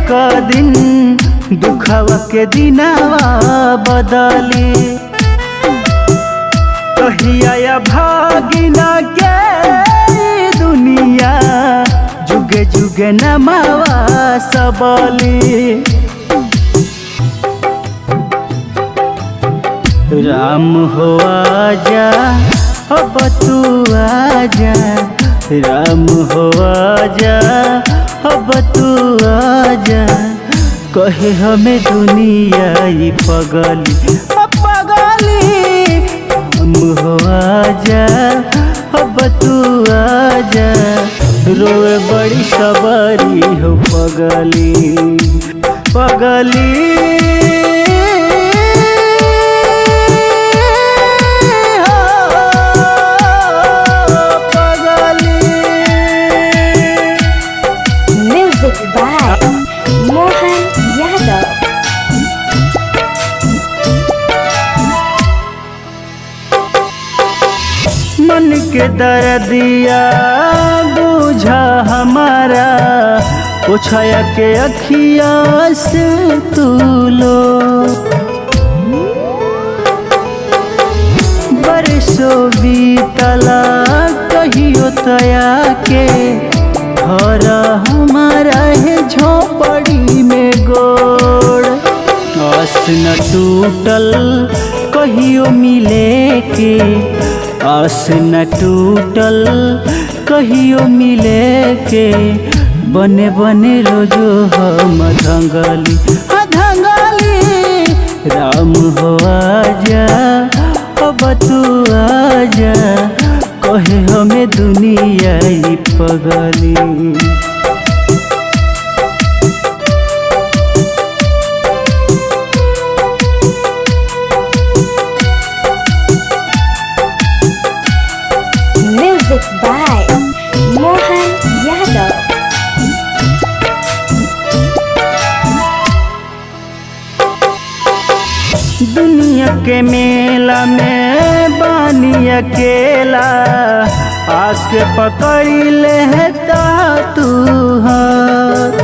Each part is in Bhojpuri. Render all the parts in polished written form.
एक दिन दुखवा के दिनावा बदली। कहिया भागिना के दुनिया जुगे जुगे नमावा सबली। राम हो आजा अब तू आजा, राम हो आजा अब तू आजा, कहे हमें दुनिया ही पगली पगली। राम हो आजा अब तू आजा, रोए बड़ी सवारी हो पगली पगली। मन के दर्दिया बूझा हमारा, पूछाया के अखिया से तू लो। बरसों बीतला कहियो तया के, घर हमारा है झोपड़ी में गोड़। आस न टूटल कहियो मिले के, आस न टूटल कहियो मिले के, बने बने रोजो हम धंगली धंगली। राम हो आजा अब तू आजा, कहे हमें दुनिया ही पगली। दुनिया के मेला में बानी अकेला, आके पकड़ी ले तू हाथ।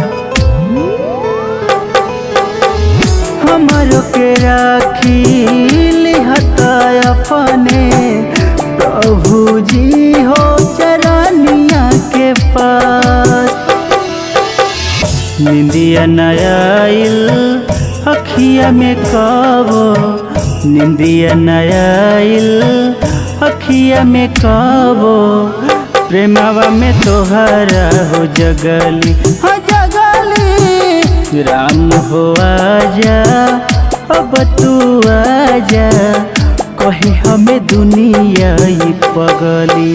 हमरो के राखी लिहता अपने, प्रभु जी हो चरनिया के पास। निंदिया नयाइल अखिया में कबो, निंदिया नयाइल अखिया में कबो, प्रेमवा में तोहरा हो जगली हो जगली। राम हो आजा अब तू आजा, कहे हमें दुनिया ही पगली।